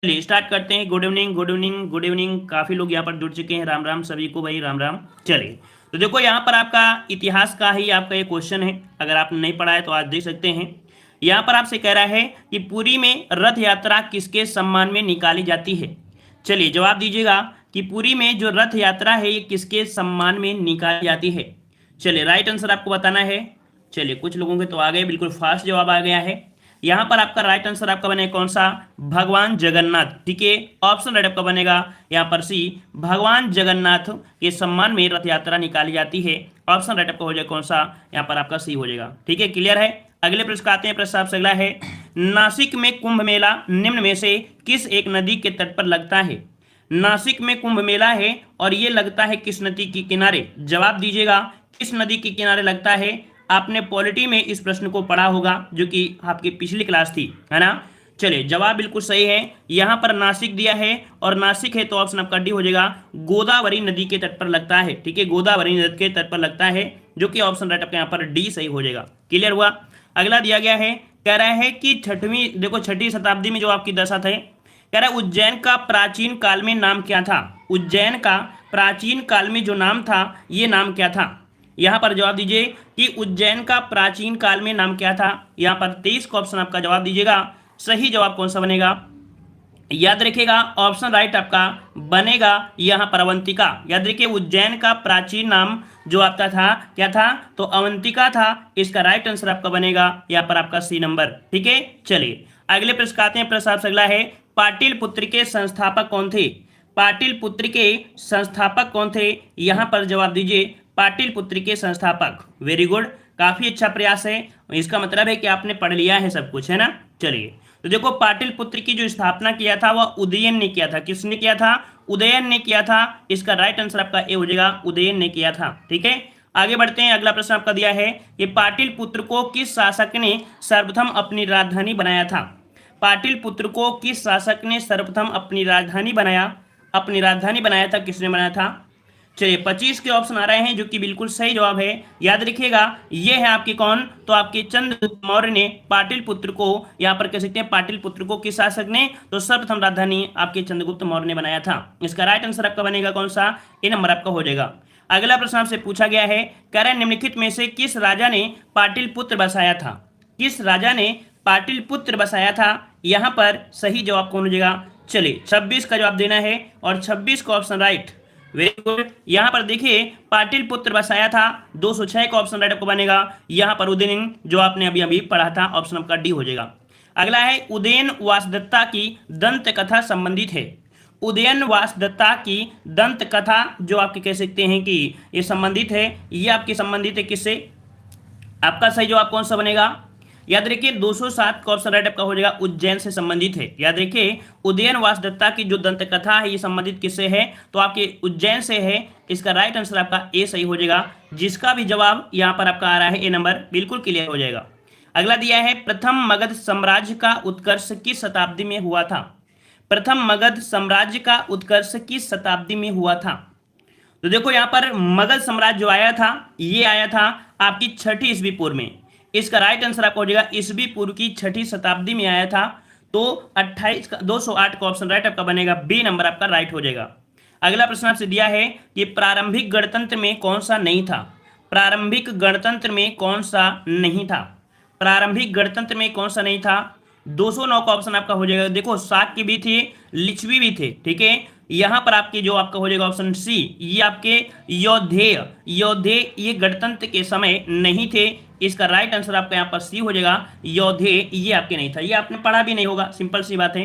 चलिए स्टार्ट करते हैं। Good evening, good evening, good evening. काफी लोग यहाँ पर जुड़ चुके हैं। राम राम सभी को भाई, राम राम। चलिए तो देखो यहाँ पर आपका इतिहास का ही आपका ये क्वेश्चन है। अगर आपने नहीं पढ़ा है तो आज देख सकते हैं। यहाँ पर आपसे कह रहा है कि पुरी में रथ यात्रा किसके सम्मान में निकाली जाती है। चलिए जवाब दीजिएगा कि पुरी में जो रथ यात्रा है ये किसके सम्मान में निकाली जाती है। चलिए राइट आंसर आपको बताना है। चलिए कुछ लोगों के तो आ गए, बिल्कुल फास्ट जवाब आ गया है। यहां पर आपका राइट आंसर आपका बनेगा कौन सा? भगवान जगन्नाथ। ठीक है, ऑप्शन राइट आपका बनेगा यहां पर सी, भगवान जगन्नाथ के सम्मान में रथ यात्रा निकाली जाती है। ऑप्शन राइट आपका हो जाएगा कौन सा? यहां पर आपका सी हो जाएगा। ठीक है, क्लियर है। अगले प्रश्न आते हैं। प्रश्न आपसे अगला है, नासिक में कुंभ मेला निम्न में से किस एक नदी के तट पर लगता है। नासिक में कुंभ मेला है और ये लगता है किस नदी के किनारे। जवाब दीजिएगा किस नदी के किनारे लगता है। आपने पॉलिटी में इस प्रश्न को पढ़ा होगा जो कि आपकी पिछली क्लास थी, है ना। चलिए जवाब बिल्कुल सही है। यहां पर नासिक दिया है और नासिक है तो ऑप्शन आपका डी हो जाएगा, गोदावरी नदी के तट पर लगता है। ठीक है, गोदावरी नदी के तट पर लगता है, जो कि ऑप्शन राइट आपका यहाँ पर डी सही हो जाएगा। क्लियर हुआ। अगला दिया गया है, कह रहा है कि छठवीं, देखो छठी शताब्दी में जो आपकी दशा थे, कह रहा है उज्जैन का प्राचीन काल में नाम क्या था। उज्जैन का प्राचीन काल में जो नाम था ये नाम क्या था। यहां पर जवाब दीजिए कि उज्जैन का प्राचीन काल में नाम क्या था। यहां पर 23 का ऑप्शन आपका जवाब दीजिएगा। सही जवाब कौन सा बनेगा? याद रखिएगा ऑप्शन राइट आपका बनेगा यहां पर अवंतिका। याद रखिए उज्जैन का प्राचीन नाम जो आपका था क्या था, तो अवंतिका था। इसका राइट आंसर आपका बनेगा यहां पर आपका सी नंबर। ठीक है, चलिए अगले प्रश्न आते हैं। प्रश्न आपसे अगला है, पाटिलपुत्र के संस्थापक कौन थे। पाटिलपुत्र के संस्थापक कौन थे। यहां पर जवाब दीजिए पाटिलपुत्र के संस्थापक। वेरी गुड, काफी अच्छा प्रयास है। इसका मतलब है कि आपने पढ़ लिया है सब कुछ, है ना। चलिए तो देखो पाटिलपुत्र की जो स्थापना किया था वह उदयन ने किया था। किसने किया था? उदयन ने किया था। इसका राइट आंसर आपका ए हो जाएगा, उदयन ने किया था। ठीक है, आगे बढ़ते हैं। अगला प्रश्न आपका दिया है कि पाटिलपुत्र को किस शासक ने सर्वप्रथम अपनी राजधानी बनाया था। पाटिलपुत्र को किस शासक ने सर्वप्रथम अपनी राजधानी बनाया था, किसने बनाया था। चलिए 25 के ऑप्शन आ रहे हैं जो कि बिल्कुल सही जवाब है। याद रखिएगा ये है आपके कौन, तो आपके चंद्रगुप्त मौर्य ने पाटिलपुत्र को, यहाँ पर कह सकते हैं पाटिलपुत्र को किस शासक ने, तो सर्वप्रथम राजधानी आपके चंद्रगुप्त मौर्य ने बनाया था। इसका राइट आंसर आपका बनेगा कौन सा? ए नंबर आपका हो जाएगा। अगला प्रश्न आपसे पूछा गया है, कह रहे निम्नलिखित में से किस राजा ने पाटिलपुत्र बसाया था। किस राजा ने पाटिलपुत्र बसाया था। यहाँ पर सही जवाब कौन हो जाएगा? चलिए 26 का जवाब देना है और 26 का ऑप्शन राइट। वेरी गुड, यहां पर देखिए पाटिलपुत्र बसाया था। 206 का ऑप्शन राइट आपको बनेगा यहां पर उदयन, जो आपने अभी अभी पढ़ा था। ऑप्शन आपका डी हो जाएगा। अगला है, उदयन वासदत्ता की दंत कथा संबंधित है। उदयन वासदत्ता की दंत कथा जो आपके कह सकते हैं कि ये संबंधित है, ये आपकी संबंधित है किससे। आपका सही जवाब कौन सा बनेगा? याद रखिए 207 का ऑप्शन राइट आपका हो जाएगा, उज्जैन से संबंधित है। याद रखिए उदयन वासदत्ता की जो दंत कथा है ये संबंधित किससे है, तो आपके उज्जैन से है। इसका राइट आंसर आपका ए सही हो जाएगा, जिसका भी जवाब यहाँ पर आपका आ रहा है ए नंबर, बिल्कुल क्लियर हो जाएगा। अगला दिया है, प्रथम मगध साम्राज्य का उत्कर्ष किस शताब्दी में हुआ था। प्रथम मगध साम्राज्य का उत्कर्ष किस शताब्दी में हुआ था। तो देखो यहाँ पर मगध साम्राज्य जो आया था ये आया था आपकी 6ठी ईस्वी पूर्व में। इसका राइट आंसर आपको हो जाएगा ईस्वी पूर्व की 6ठी शताब्दी में आया था। तो 208 का ऑप्शन राइट आपका बनेगा, बी नंबर आपका राइट हो जाएगा। अगला प्रश्न आपसे दिया है कि प्रारंभिक गणतंत्र में कौन सा नहीं था। प्रारंभिक गणतंत्र में कौन सा नहीं था। प्रारंभिक गणतंत्र में कौन सा नहीं था। 209 का ऑप्शन आपका हो जाएगा। देखो शाक्य भी थे, लिच्छवी भी थे। ठीक है, यहां पर आपके जो आपका हो जाएगा ऑप्शन सी, ये आपके योधेय ये गणतंत्र के समय नहीं थे। इसका राइट आंसर आपका यहाँ पर सी हो जाएगा, योधेय ये आपके नहीं था। ये आपने पढ़ा भी नहीं होगा, सिंपल सी बात है।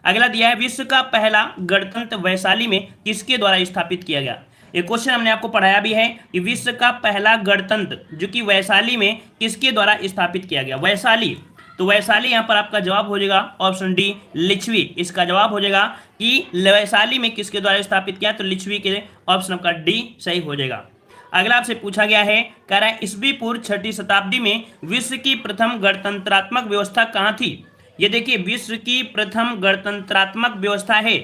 अगला दिया है, विश्व का पहला गणतंत्र वैशाली में किसके द्वारा स्थापित किया गया। ये क्वेश्चन हमने आपको पढ़ाया भी है कि विश्व का पहला गणतंत्र जो कि वैशाली में किसके द्वारा स्थापित किया गया। वैशाली, तो वैशाली यहाँ पर आपका जवाब हो जाएगा ऑप्शन डी, लिच्छवी। इसका जवाब हो जाएगा कि वैशाली में किसके द्वारा स्थापित किया, तो लिच्छवी के ऑप्शन आपका डी सही हो जाएगा। अगला आपसे पूछा गया है, कह रहा है ईस्वी पूर्व 6ठी शताब्दी में विश्व की प्रथम गणतंत्रात्मक व्यवस्था कहाँ थी। ये देखिए विश्व की प्रथम गणतंत्रात्मक व्यवस्था है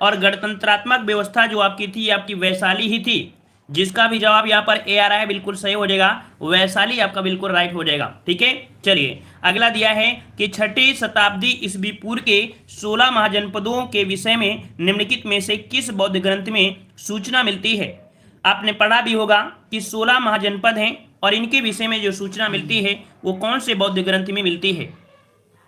और गणतंत्रात्मक व्यवस्था जो आपकी थी आपकी वैशाली ही थी। जिसका भी जवाब यहाँ पर ए आ रहा है बिल्कुल सही हो जाएगा, वैशाली आपका बिल्कुल राइट हो जाएगा। ठीक है, चलिए अगला दिया है कि 6ठी शताब्दी ईस्वी पूर्व के 16 महाजनपदों के विषय में निम्नलिखित में से किस बौद्ध ग्रंथ में सूचना मिलती है। आपने पढ़ा भी होगा कि 16 महाजनपद हैं और इनके विषय में जो सूचना मिलती है वो कौन से बौद्ध ग्रंथ में मिलती है।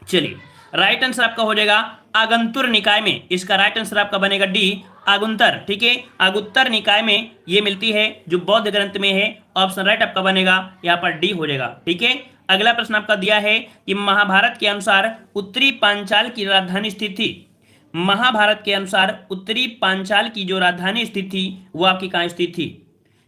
चलिए राइट आंसर आपका हो जाएगा आगंतुर निकाय में, इसका राइट आंसर आपका बनेगा डी आगुंतर। ठीक है, आगुत्तर निकाय में ये मिलती है जो बौद्ध ग्रंथ में है, ऑप्शन राइट आपका बनेगा यहाँ पर डी हो जाएगा। ठीक है, अगला प्रश्न आपका दिया है कि महाभारत के अनुसार उत्तरी पांचाल की राजधानी स्थित थी। महाभारत के अनुसार उत्तरी पांचाल की जो राजधानी स्थित थी वो आपकी कहाँ स्थित थी।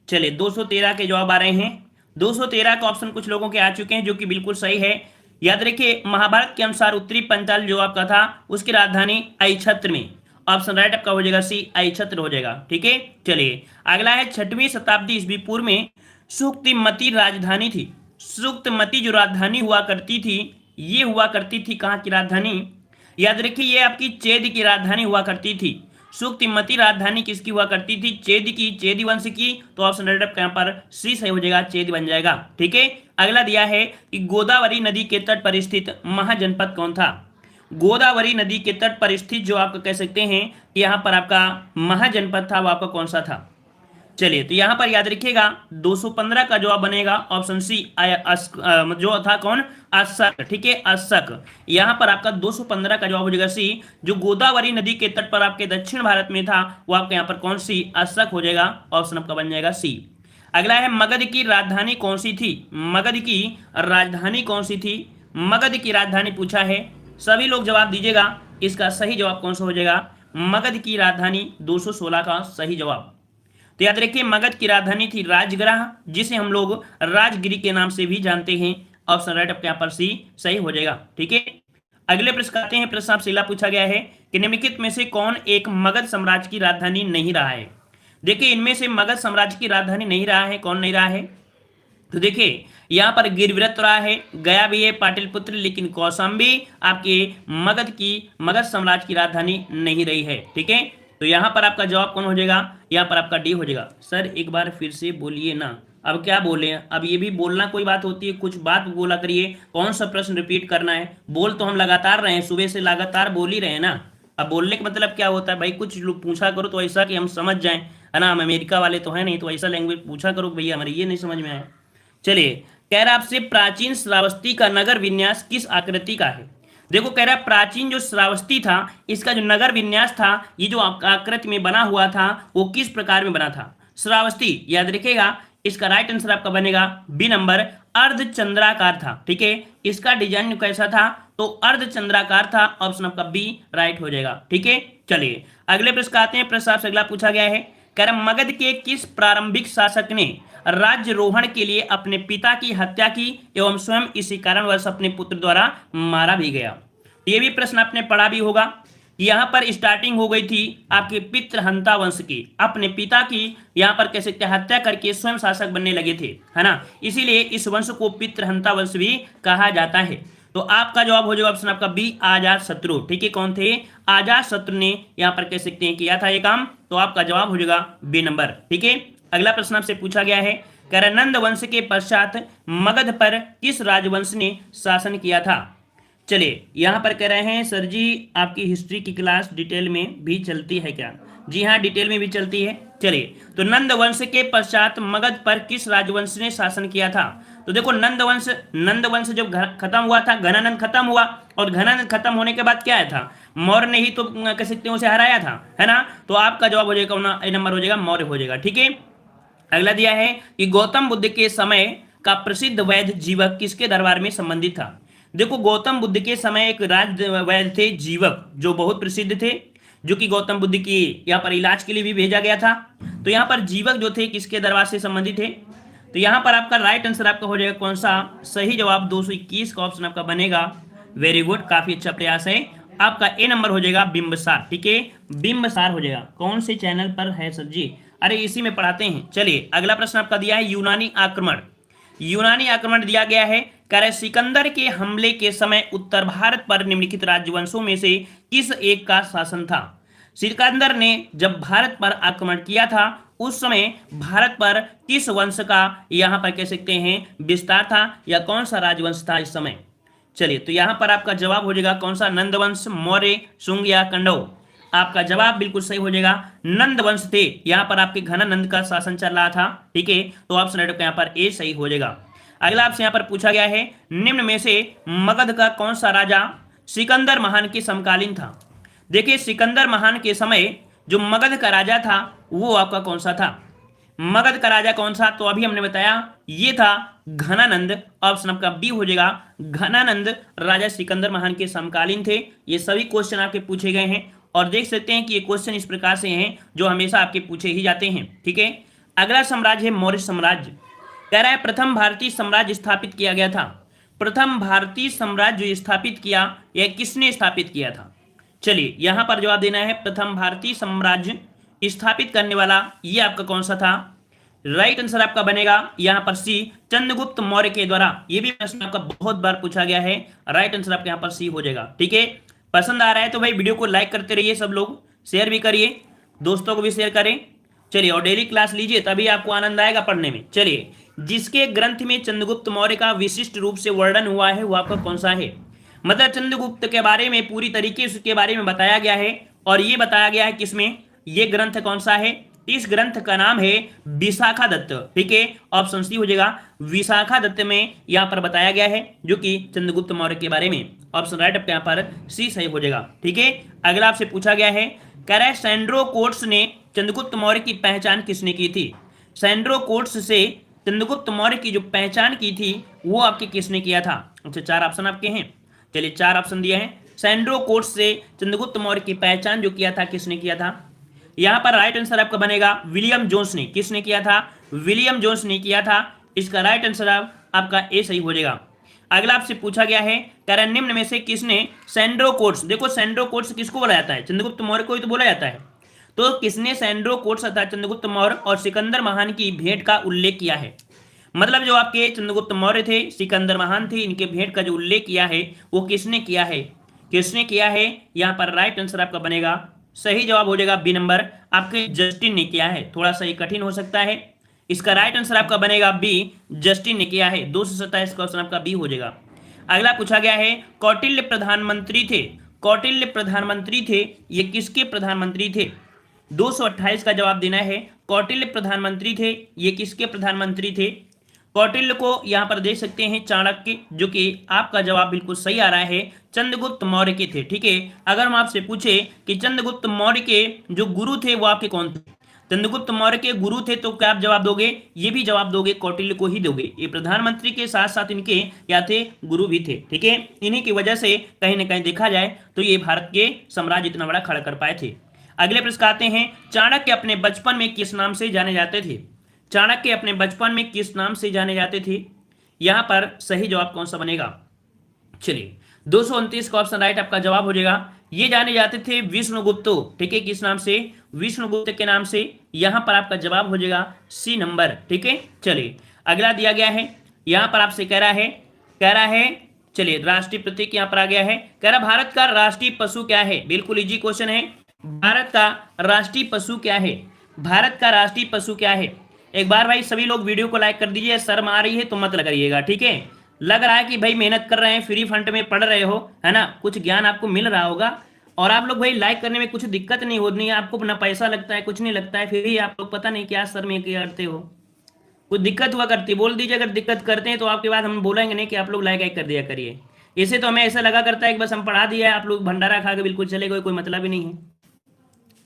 चलिए 213 के जवाब आ रहे हैं। 213 का ऑप्शन कुछ लोगों के आ चुके हैं जो कि बिल्कुल सही है। याद रखिए महाभारत के अनुसार उत्तरी पंचाल जो आपका था उसकी राजधानी अहिछत्र में, ऑप्शन राइट आपका हो जाएगा सी अहिछत्र हो जाएगा। ठीक है, चलिए अगला है 6वीं शताब्दी ईस्वी पूर्व में सुक्तिमती राजधानी थी। सुक्तमती जो राजधानी हुआ करती थी ये हुआ करती थी कहाँ की राजधानी, याद रखिए ये आपकी चेद की राजधानी हुआ करती थी। सुक्तिमती राजधानी किसकी हुआ करती थी, चेद की, चेदी वंश की, तो ऑप्शन राइट आपका यहाँ पर सी सही हो जाएगा, चेद बन जाएगा। ठीक है, अगला दिया है कि गोदावरी नदी के तट पर स्थित महाजनपद कौन था। गोदावरी नदी के तट पर स्थित जो आप कह सकते हैं यहाँ पर आपका महाजनपद था वो आपका कौन सा था। चलिए तो यहाँ पर याद रखिएगा 215 का जवाब बनेगा ऑप्शन सी जो था कौन, अस्सक। ठीक है, अस्सक यहाँ पर आपका 215 का जवाब हो जाएगा सी, जो गोदावरी नदी के तट पर आपके दक्षिण भारत में था वो आपके यहाँ पर कौन सी, अस्सक हो जाएगा, ऑप्शन आपका बन जाएगा सी। अगला है मगध की राजधानी कौन सी थी। मगध की राजधानी कौन सी थी, मगध की राजधानी पूछा है, सभी लोग जवाब दीजिएगा इसका सही जवाब कौन सा हो जाएगा। मगध की राजधानी 216 का सही जवाब। तो याद रखिए मगध की राजधानी थी राजगृह, जिसे हम लोग राजगिरी के नाम से भी जानते हैं, ऑप्शन राइट आपके यहाँ पर सी सही हो जाएगा। ठीक है, अगले प्रश्न आते हैं। प्रश्न आपसे पूछा गया है कि निम्नलिखित में से कौन एक मगध साम्राज्य की राजधानी नहीं रहा है। देखिए इनमें से मगध साम्राज्य की राजधानी नहीं रहा है, कौन नहीं रहा है, तो देखिए यहाँ पर गिरव्रत रहा है, गया भी है, पाटलिपुत्र, लेकिन कौशाम्बी आपके मगध साम्राज्य की राजधानी नहीं रही है। ठीक है, तो यहाँ पर आपका जवाब कौन हो जाएगा, यहाँ पर आपका डी हो जाएगा। सर एक बार फिर से बोलिए ना, अब क्या बोले, अब ये भी बोलना कोई बात होती है, कुछ बात बोला करिए, कौन सा प्रश्न रिपीट करना है। बोल तो हम लगातार रहे हैं, सुबह से लगातार बोल ही रहे हैं ना। अब बोलने का मतलब क्या होता है भाई, कुछ लोग पूछा करो तो ऐसा कि हम समझ जाएं, है ना। हम अमेरिका वाले तो है नहीं, तो ऐसा लैंग्वेज पूछा करो भैया हमारे ये नहीं समझ में आया। चलिए कह रहा आपसे प्राचीन श्रावस्ती का नगर विन्यास किस आकृति का है। देखो कह रहा है प्राचीन जो श्रावस्ती था इसका जो नगर विन्यास था, ये जो आकृति में बना हुआ था वो किस प्रकार में बना था। श्रावस्ती याद रखिएगा, इसका राइट आंसर आपका बनेगा बी नंबर, अर्धचंद्राकार था। ठीक है, इसका डिजाइन कैसा था, तो अर्धचंद्राकार था, ऑप्शन आपका बी राइट हो जाएगा। ठीक है, चलिए अगले प्रश्न आते हैं। प्रश्न आपसे अगला पूछा गया है, कह रहा मगध के किस प्रारंभिक शासक ने राज्यरोहण के लिए अपने पिता की हत्या की एवं स्वयं इसी कारणवश अपने पुत्र द्वारा मारा भी गया। ये भी प्रश्न आपने पढ़ा भी होगा। यहाँ पर स्टार्टिंग हो गई थी आपके पितृहंता वंश की, अपने पिता की यहाँ पर कह सकते हैं हत्या करके स्वयं शासक बनने लगे थे, है ना, इसीलिए इस वंश को पितृहंता वंश भी कहा जाता है। तो आपका जवाब हो जाएगा ऑप्शन आपका बी, अजात शत्रु। ठीक है, कौन थे, अजात शत्रु ने यहाँ पर कह सकते हैं किया था ये काम, तो आपका जवाब हो जाएगा बी नंबर। ठीक है, अगला प्रश्न आपसे पूछा गया है, कह रहा नंद वंश के पश्चात मगध पर किस राजवंश ने शासन किया था। चलिए यहाँ पर कह रहे हैं सर जी आपकी हिस्ट्री की क्लास डिटेल में भी चलती है क्या। जी हाँ, डिटेल में भी चलती है। चलिए तो नंद वंश के पश्चात मगध पर किस राजवंश ने शासन किया था। तो देखो नंद वंश जब खत्म हुआ था, घनानंद खत्म हुआ, और घनानंद खत्म होने के बाद क्या आया था, मौर्य ने ही तो कह सकते हैं उसे हराया था, है ना। तो आपका जवाब हो जाएगा ए नंबर हो जाएगा, मौर्य हो जाएगा। ठीक है, अगला दिया है कि गौतम बुद्ध के समय का प्रसिद्ध वैद्य जीवक किसके दरबार में संबंधित था। देखो गौतम बुद्ध के समय एक राज वैद्य थे जीवक, जो बहुत प्रसिद्ध थे, जो कि गौतम बुद्ध की यहाँ पर इलाज के लिए भी भेजा गया था। तो यहाँ पर जीवक जो थे किसके दरबार से संबंधित थे, तो यहाँ पर आपका राइट आंसर आपका हो जाएगा कौन सा, सही जवाब 221 का ऑप्शन आपका बनेगा। वेरी गुड, काफी अच्छा प्रयास है आपका। ए नंबर हो जाएगा बिंबसार। ठीक है, बिंबसार हो जाएगा। कौन से चैनल पर है सर जी, अरे इसी में पढ़ाते हैं। चलिए अगला प्रश्न आपका दिया है यूनानी आक्रमण। यूनानी आक्रमण दिया गया है, कह रहे सिकंदर के हमले के समय उत्तर भारत पर निम्नलिखित राजवंशों में से किस एक का शासन था। सिकंदर ने जब भारत पर आक्रमण किया था उस समय भारत पर किस वंश का यहां पर कह सकते हैं विस्तार था, या कौन सा राजवंश था इस समय? चलिए, तो यहां पर आपका जवाब हो जाएगा कौन सा? नंदवंश, मौर्य, शुंग या कंडव। आपका जवाब बिल्कुल सही हो जाएगा, नंद वंश थे। यहां पर आपके घनानंद का शासन चल रहा था। ठीक है, तो ऑप्शन राइट यहां पर ए सही हो जाएगा। अगला आपसे यहां पर पूछा गया है, निम्न में से मगध का कौन सा राजा सिकंदर महान के समकालीन था? देखिए, सिकंदर महान के समय जो मगध का राजा था वो आपका कौन सा था? मगध का राजा कौन सा? तो अभी हमने बताया ये था घनानंद। ऑप्शन आपका बी हो जाएगा, घनानंद राजा सिकंदर महान के समकालीन थे। ये सभी क्वेश्चन आपके पूछे गए हैं और देख सकते हैं कि ये क्वेश्चन इस प्रकार से हैं जो हमेशा आपके पूछे ही जाते हैं। ठीक है, अगला साम्राज्य है मौर्य साम्राज्य। कह रहा है प्रथम भारतीय साम्राज्य स्थापित किया गया था। प्रथम भारतीय साम्राज्य स्थापित किया, यह किसने स्थापित किया था? चलिए, यहां पर जवाब देना है, प्रथम भारतीय साम्राज्य स्थापित करने वाला ये आपका कौन सा था? राइट आंसर आपका बनेगा यहां पर सी, चंद्रगुप्त मौर्य के द्वारा। ये भी प्रश्न आपका बहुत बार पूछा गया है। राइट आंसर आपका यहां पर सी हो जाएगा। ठीक है, पसंद आ रहा है तो भाई वीडियो को लाइक करते रहिए, सब लोग शेयर भी करिए, दोस्तों को भी शेयर करें। चलिए, और डेली क्लास लीजिए, तभी आपको आनंद आएगा पढ़ने में। चलिए, जिसके ग्रंथ में चंद्रगुप्त मौर्य का विशिष्ट रूप से वर्णन हुआ है वो आपका कौन सा है? मतलब चंद्रगुप्त के बारे में पूरी तरीके से उसके बारे में बताया गया है, और ये बताया गया है किसमें? ये ग्रंथ कौन सा है? इस ग्रंथ का नाम है विशाखा दत्त। ठीक है, ऑप्शन सी हो जाएगा, विशाखा दत्त में यहां पर बताया गया है जो कि चंद्रगुप्त मौर्य के बारे में। ऑप्शन राइट आपके यहां पर सी सही हो जाएगा। ठीक है, अगला आपसे पूछा गया है, कह रहा है सैंड्रो कोट्स ने चंद्रगुप्त मौर्य की पहचान किसने की थी? सैंड्रो कोट्स से चंद्रगुप्त मौर्य की जो पहचान की थी वो आपके किसने किया था? अच्छा, चार ऑप्शन आपके हैं। चलिए, चार ऑप्शन दिए हैं। सैंड्रो कोट्स से चंद्रगुप्त मौर्य की पहचान जो किया था किसने किया था? यहां पर राइट आंसर आपका बनेगा विलियम जोन्स ने। किसने किया था? विलियम जोन्स ने किया था। इसका राइट आंसर आपका ए सही हो जाएगा। अगला आपसे पूछा गया है, कह रहा है निम्न में से किसने सैंड्रो कोट्स, देखो सैंड्रो कोट्स किसको बोला जाता है? चंद्रगुप्त मौर्य को ही तो बोला जाता है। तो किसने सैंड्रो कोट्स अर्थात चंद्रगुप्त मौर्य और सिकंदर महान की भेंट का उल्लेख किया है? मतलब जो आपके चंद्रगुप्त मौर्य थे, सिकंदर महान थे, इनके भेंट का जो उल्लेख किया है वो किसने किया है? किसने किया है? यहां पर राइट आंसर आपका बनेगा, सही जवाब हो जाएगा बी नंबर, आपके जस्टिन ने किया है। थोड़ा सा ही कठिन हो सकता है। इसका राइट आंसर आपका बनेगा बी, जस्टिन ने किया है। 227 का ऑप्शन आपका बी हो जाएगा। अगला पूछा गया है, कौटिल्य प्रधानमंत्री थे। कौटिल्य प्रधानमंत्री थे, ये किसके प्रधानमंत्री थे? 228 का जवाब देना है। कौटिल्य प्रधानमंत्री थे, ये किसके प्रधानमंत्री थे? कौटिल्य को यहां पर देख सकते हैं चाणक्य, जो कि आपका जवाब बिल्कुल सही आ रहा है, चंद्रगुप्त मौर्य के थे। ठीक है, अगर हम आपसे पूछे कि चंद्रगुप्त मौर्य के जो गुरु थे वो आपके कौन थे? चंद्रगुप्त मौर्य के गुरु थे, तो क्या आप जवाब दोगे? ये भी जवाब दोगे, कौटिल्य को ही दोगे। ये प्रधानमंत्री के साथ साथ इनके क्या थे? गुरु भी थे। ठीक है, इन्हीं की वजह से कहीं ना कहीं देखा जाए तो ये भारत के साम्राज्य इतना बड़ा खड़ा कर पाए थे। अगले प्रश्न आते हैं, चाणक्य अपने बचपन में किस नाम से जाने जाते थे? चाणक्य अपने बचपन में किस नाम से जाने जाते थे? यहां पर सही जवाब कौन सा बनेगा? चलिए, 229 का ऑप्शन राइट आपका जवाब हो जाएगा। ये जाने जाते थे विष्णुगुप्त। ठीक है, किस नाम से? विष्णुगुप्त के नाम से। यहां पर आपका जवाब हो जाएगा सी नंबर। ठीक है, चलिए अगला दिया गया है, यहां पर आपसे कह रहा है चलिए राष्ट्रीय प्रतीक यहां पर आ गया है। कह रहा भारत का राष्ट्रीय पशु क्या है? बिल्कुल इजी क्वेश्चन है। भारत का राष्ट्रीय पशु क्या है? भारत का राष्ट्रीय पशु क्या है? एक बार भाई सभी लोग वीडियो को लाइक कर दीजिए। शर्म आ रही है तो मत लगाइएगा। ठीक है, लग रहा है कि भाई मेहनत कर रहे हैं, फ्री फंड में पढ़ रहे हो, है ना, कुछ ज्ञान आपको मिल रहा होगा, और आप लोग भाई लाइक करने में कुछ दिक्कत नहीं होनी है, आपको ना पैसा लगता है, कुछ नहीं लगता है, फिर भी आप लोग पता नहीं क्या सर में करते हो। कुछ दिक्कत हुआ करती बोल दीजिए, अगर दिक्कत करते हैं तो आपके बाद हम बोलेंगे नहीं कि आप लोग लाइक कर दिया करिए। इसे तो हमें ऐसा लगा करता है कि बस हम पढ़ा दिया है, आप लोग भंडारा खा के बिल्कुल चले गए, कोई मतलब ही नहीं है।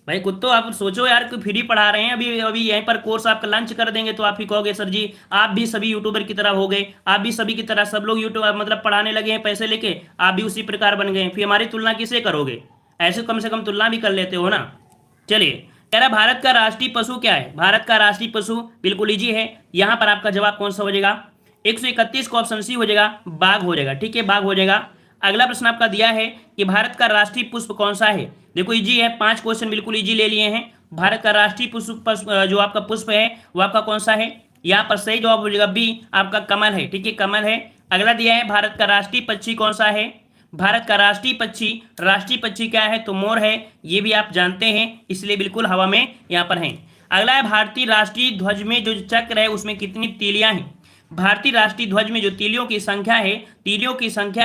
भाई खुद तो आप सोचो यार, कोई फ्री पढ़ा रहे हैं, अभी अभी यहीं पर कोर्स आपका लंच कर देंगे तो आप ही कहोगे सर जी आप भी सभी यूट्यूबर की तरह हो गए, आप भी सभी की तरह सब लोग यूट्यूब मतलब पढ़ाने लगे हैं पैसे लेके, आप भी उसी प्रकार बन गए, फिर हमारी तुलना किससे करोगे? ऐसे कम से कम तुलना भी कर लेते हो ना। चलिए, कह रहा भारत का राष्ट्रीय पशु क्या है? भारत का राष्ट्रीय पशु बिल्कुल इजी है। यहां पर आपका जवाब कौन सा हो जाएगा? 131 का ऑप्शन सी हो जाएगा, बाघ हो जाएगा। ठीक है, बाघ हो जाएगा। अगला प्रश्न आपका दिया है कि भारत का राष्ट्रीय पुष्प कौन सा है? देखो इजी है, 5 क्वेश्चन बिल्कुल इजी ले लिए हैं। भारत का राष्ट्रीय पुष्प जो आपका पुष्प है वो आपका कौन सा है? यहाँ पर सही जवाब हो जाएगा बी, आपका कमल है। ठीक है, कमल है। अगला दिया है भारत का राष्ट्रीय पक्षी कौन सा है? भारत का राष्ट्रीय पक्षी क्या है? तो मोर है। ये भी आप जानते हैं, इसलिए बिल्कुल हवा में यहाँ पर है। अगला है भारतीय राष्ट्रीय ध्वज में जो चक्र है उसमें कितनी तीलियां हैं। भारतीय राष्ट्रीय ध्वज में जो तीलियों की संख्या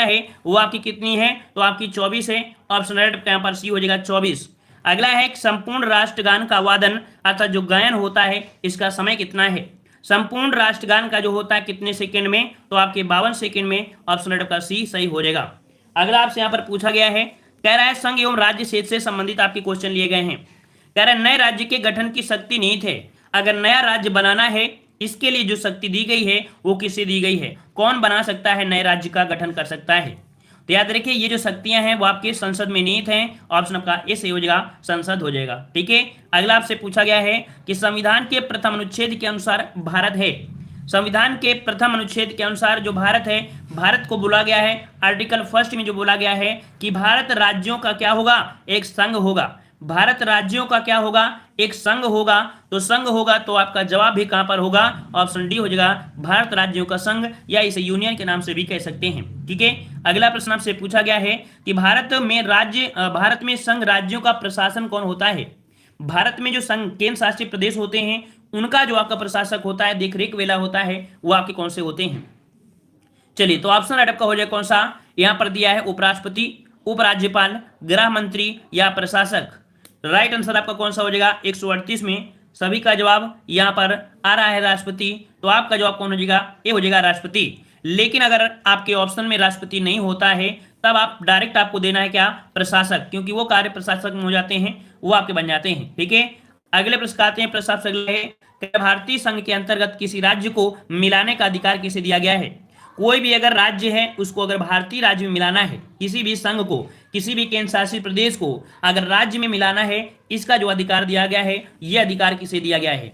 है वो आपकी कितनी है, तो आपकी 24 है। ऑप्शन राइट यहाँ पर सी हो जाएगा 24। अगला है संपूर्ण राष्ट्रगान का वादन अर्थात जो गायन होता है इसका समय कितना है। संपूर्ण राष्ट्रगान का जो होता है कितने सेकंड में, तो आपके 52 सेकंड में। ऑप्शन राइट का सी सही हो जाएगा। अगला आपसे यहाँ पर पूछा गया है, कह रहा है संघ एवं राज्य क्षेत्र से संबंधित आपके क्वेश्चन लिए गए हैं। कह रहा है नए राज्य के गठन की शक्ति निहित है। अगर नया राज्य बनाना है इसके लिए जो शक्ति दी गई है वो किसे दी गई है, कौन बना सकता है, नए राज्य का गठन कर सकता है। तो याद रखिए ये जो शक्तियां हैं वो आपके संसद में निहित हैं। ऑप्शन आपका ए सही हो जाएगा, संसद हो जाएगा। ठीक है। अगला आपसे पूछा गया है कि संविधान के प्रथम अनुच्छेद के अनुसार भारत है। संविधान के प्रथम अनुच्छेद के अनुसार जो भारत है, भारत को बोला गया है आर्टिकल 1 में जो बोला गया है कि भारत राज्यों का क्या होगा, एक संघ होगा। भारत राज्यों का क्या होगा, एक संघ होगा। तो संघ होगा तो आपका जवाब भी कहां पर होगा, ऑप्शन डी हो जाएगा, भारत राज्यों का संघ, या इसे यूनियन के नाम से भी कह सकते हैं। ठीक है। अगला प्रश्न आपसे पूछा गया है कि भारत में संघ राज्यों का प्रशासन कौन होता है। भारत में जो संघ केंद्र शासित प्रदेश होते हैं उनका जो आपका प्रशासक होता है, देखरेख वाला होता है, वो आपके कौन से होते हैं। चलिए तो ऑप्शन राइट आपका हो जाए कौन सा, यहां पर दिया है उपराष्ट्रपति, उपराज्यपाल, गृह मंत्री या प्रशासक। राइट आंसर आपका कौन सा हो जाएगा, 138 में सभी का जवाब यहां पर आ रहा है राष्ट्रपति। तो आपका जवाब कौन हो जाएगा, ये हो जाएगा राष्ट्रपति। लेकिन अगर आपके ऑप्शन में राष्ट्रपति नहीं होता है तब आप डायरेक्ट आपको देना है क्या, प्रशासक, क्योंकि वो कार्य प्रशासक में हो जाते हैं, वो आपके बन जाते हैं। ठीक है। अगले प्रश्न आते हैं, प्रशासक है भारतीय संघ के अंतर्गत किसी राज्य को मिलाने का अधिकार किसे दिया गया है। कोई भी अगर राज्य है उसको अगर भारतीय राज्य में मिलाना है, किसी भी संघ को, किसी भी केंद्र शासित प्रदेश को अगर राज्य में मिलाना है, इसका जो अधिकार दिया गया है, यह अधिकार किसे दिया गया है।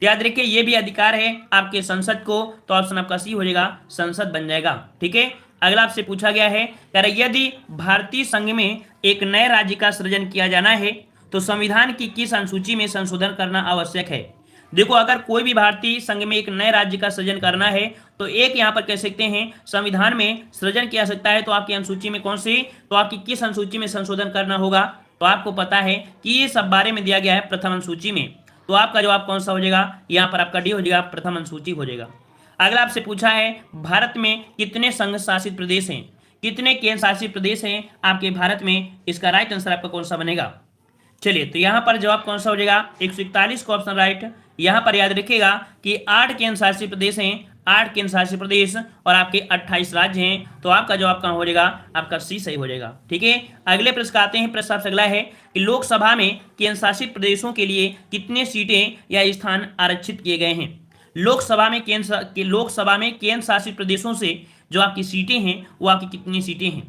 याद रखिए ये भी अधिकार है आपके संसद को। तो ऑप्शन आपका सी हो जाएगा, संसद बन जाएगा। ठीक है। अगला आपसे पूछा गया है, यदि भारतीय संघ में एक नए राज्य का सृजन किया जाना है तो संविधान की किस अनुसूची में संशोधन करना आवश्यक है। देखो अगर कोई भी भारतीय संघ में एक नए राज्य का सृजन करना है तो एक यहाँ पर कह सकते हैं संविधान में सृजन किया सकता है। तो आपकी अनुसूची में कौन सी, तो आपकी किस अनुसूची में संशोधन करना होगा, तो आपको पता है कि ये सब बारे में दिया गया है प्रथम अनुसूची में। तो आपका जवाब कौन सा हो जाएगा, यहाँ पर आपका डी हो जाएगा, प्रथम अनुसूची हो जाएगा। अगला आपसे पूछा है भारत में कितने संघ शासित प्रदेश हैं, कितने केंद्र शासित प्रदेश हैं आपके भारत में। इसका राइट आंसर आपका कौन सा बनेगा। चलिए तो यहाँ पर जवाब कौन सा हो जाएगा, 141 का ऑप्शन राइट। यहाँ पर याद रखिएगा कि 8 केंद्र शासित प्रदेश हैं, 8 केंद्र शासित प्रदेश और आपके 28 राज्य हैं। तो आपका जवाब कहाँ हो जाएगा, आपका सी सही हो जाएगा। ठीक है। अगले प्रश्न आते हैं, प्रश्न आपसे अगला है कि लोकसभा में केंद्र शासित प्रदेशों के लिए कितने सीटें या स्थान आरक्षित किए गए हैं। लोकसभा में केंद्र शासित प्रदेशों से जो आपकी सीटें हैं वो आपकी कितनी सीटें हैं।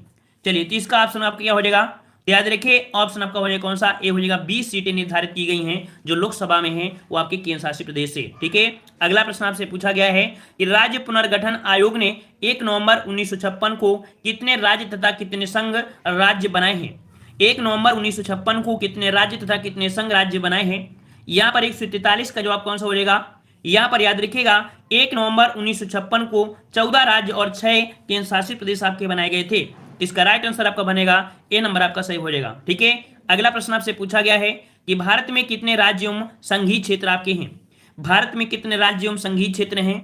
चलिए तो इसका ऑप्शन आपका क्या हो जाएगा, याद रखिए ऑप्शन आपका हो जाएगा कौन सा, ए हो जाएगा, 20 सीटें निर्धारित की गई हैं जो लोकसभा में हैं वो आपके केंद्र शासित प्रदेश से। ठीक है। अगला प्रश्न आपसे पूछा गया है कि राज्य पुनर्गठन आयोग ने 1 नवंबर 1956 को कितने राज्य तथा कितने संघ राज्य बनाए हैं। 1 नवंबर 1956 को कितने राज्य तथा कितने संघ राज्य बनाए हैं। यहाँ पर 143 का जवाब कौन सा हो जाएगा। यहाँ पर याद रखिएगा 1 नवंबर 1956 को 14 राज्य और 6 केंद्र शासित प्रदेश आपके बनाए गए थे। इसका राइट आंसर आपका बनेगा ए नंबर आपका सही हो जाएगा। ठीक है। अगला प्रश्न आपसे पूछा गया है कि भारत में कितने राज्य एवं संघीय क्षेत्र आपके हैं। भारत में कितने राज्य एवं संघीय क्षेत्र हैं।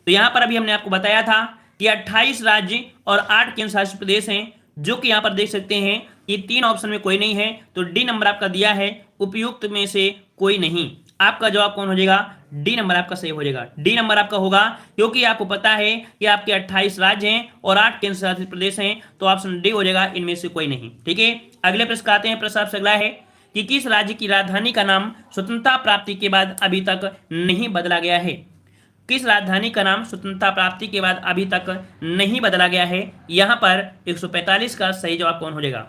तो यहाँ पर अभी हमने आपको बताया था कि 28 राज्य और 8 केंद्र शासित प्रदेश हैं, जो कि यहाँ पर देख सकते हैं कि 3 ऑप्शन में कोई नहीं है। तो डी नंबर आपका दिया है, उपयुक्त में से कोई नहीं। आपका जवाब कौन हो जाएगा, डी नंबर आपका सही हो जाएगा। डी नंबर आपका होगा क्योंकि आपको पता है कि आपके 28 राज्य हैं और 8 केंद्र शासित प्रदेश हैं। तो ऑप्शन डी हो जाएगा, इनमें से कोई नहीं। ठीक है। अगले प्रश्न आते हैं, प्रश्न आपसे अगला है कि किस राज्य की राजधानी का नाम स्वतंत्रता प्राप्ति के बाद अभी तक नहीं बदला गया है। किस राजधानी का नाम स्वतंत्रता प्राप्ति के बाद अभी तक नहीं बदला गया है। यहाँ पर 145 का सही जवाब कौन हो जाएगा।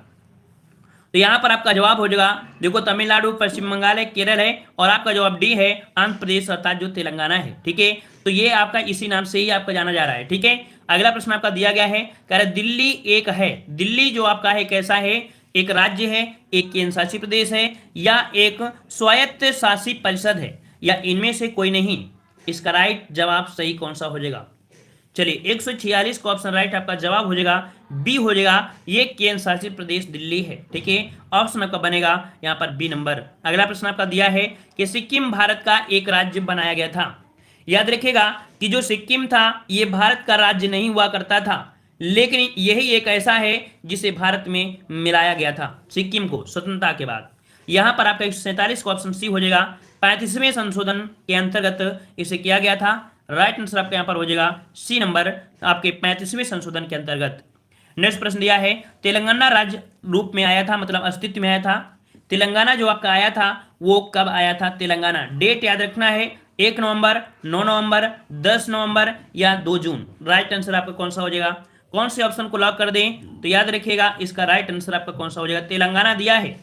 तो यहाँ पर आपका जवाब हो जाएगा, देखो तमिलनाडु, पश्चिम बंगाल है, केरल है और आपका जवाब डी है, आंध्र प्रदेश अर्थात जो तेलंगाना है। ठीक है। तो ये आपका इसी नाम से ही आपका जाना जा रहा है। ठीक है। अगला प्रश्न आपका दिया गया है, कह रहे दिल्ली एक है। दिल्ली जो आपका है कैसा है, एक राज्य है, एक केंद्र शासित प्रदेश है या एक स्वायत्त शासित परिषद है, या इनमें से कोई नहीं। इसका राइट जवाब सही कौन सा हो जाएगा। चलिए 146 का ऑप्शन राइट आपका जवाब हो जाएगा बी हो जाएगा, ये केंद्र शासित प्रदेश दिल्ली है। ठीक है, ऑप्शन आपका बनेगा यहाँ पर बी नंबर। अगला प्रश्न आपका दिया है कि सिक्किम भारत का एक राज्य बनाया गया था। याद रखिएगा कि जो सिक्किम था ये भारत का राज्य नहीं हुआ करता था, लेकिन यही एक ऐसा है जिसे भारत में मिलाया गया था सिक्किम को स्वतंत्रता के बाद। यहां पर आपका 147 का ऑप्शन सी हो जाएगा, 35वें संशोधन के अंतर्गत इसे किया गया था। राइट आंसर आपका यहां पर हो जाएगा सी नंबर, आपके 35वें संशोधन के अंतर्गत। नेक्स्ट प्रश्न दिया है तेलंगाना राज्य रूप में आया था, मतलब अस्तित्व में आया था। तेलंगाना जो आपका आया था वो कब आया था? तेलंगाना डेट याद रखना है, 1 नवंबर, 9 नवंबर, 10 नवंबर या 2 जून। राइट आंसर आपका कौन सा हो जाएगा? कौन से ऑप्शन को लॉक कर दें? तो याद रखिएगा इसका राइट आंसर आपका कौन सा हो जाएगा? तेलंगाना दिया है।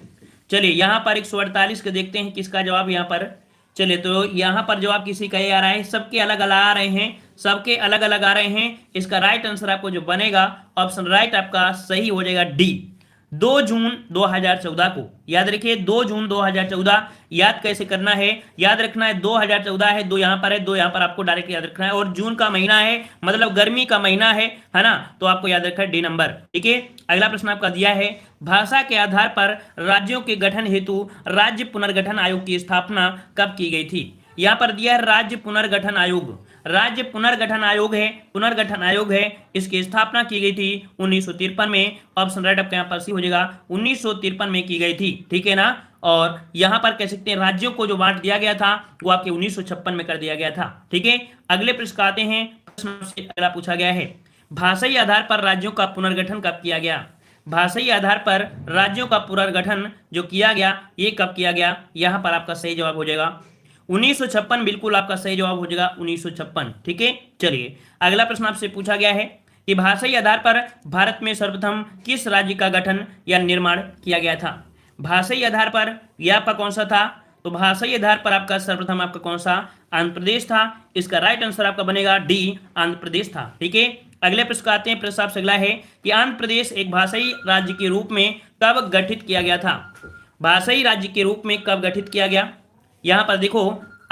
चलिए यहां पर 148 के देखते हैं किसका जवाब यहां पर। चलिए तो यहां पर जवाब किसी का ये आ रहा है, सबके अलग अलग आ रहे हैं, सबके अलग अलग आ रहे हैं। इसका राइट आंसर आपको जो बनेगा ऑप्शन राइट आपका सही हो जाएगा डी, 2 जून 2014 को। याद रखिए 2 जून 2014। याद कैसे करना है? याद रखना है 2014 है, 2 यहां पर है, 2 यहां पर आपको डायरेक्ट याद रखना है, और जून का महीना है मतलब गर्मी का महीना है ना, तो आपको याद रखना है डी नंबर। ठीक है, अगला प्रश्न आपका दिया है भाषा के आधार पर राज्यों के गठन हेतु राज्य पुनर्गठन आयोग की स्थापना कब की गई थी? यहां पर दिया है राज्य पुनर्गठन आयोग, राज्य पुनर्गठन आयोग है, पुनर्गठन आयोग है, इसकी स्थापना की गई थी 1953 में। ऑप्शन राइट आपका यहाँ पर सी हो जाएगा, 1953 में की गई थी। ठीक है ना, और यहां पर कह सकते हैं राज्यों को जो बांट दिया गया था वो आपके 1956 में कर दिया गया था। ठीक है, अगले प्रश्न आते हैं। प्रश्न से अगला पूछा गया है भाषाई आधार पर राज्यों का पुनर्गठन कब किया गया? भाषाई आधार पर राज्यों का पुनर्गठन जो किया गया ये कब किया गया? यहां पर आपका सही जवाब हो जाएगा 1956, बिल्कुल आपका सही जवाब हो जाएगा 1956। ठीक है, चलिए अगला प्रश्न आपसे पूछा गया है कि भाषाई आधार पर भारत में सर्वप्रथम किस राज्य का गठन या निर्माण किया गया था? भाषाई आधार पर यह आपका कौन सा था? तो भाषाई आधार पर आपका सर्वप्रथम आपका कौन सा? आंध्र प्रदेश था। इसका राइट आंसर आपका बनेगा डी, आंध्र प्रदेश था। ठीक है, अगले प्रश्न आते हैं। प्रश्न आपसे अगला है कि आंध्र प्रदेश एक भाषाई राज्य के रूप में कब गठित किया गया था? भाषाई राज्य के रूप में कब गठित किया गया? यहां पर देखो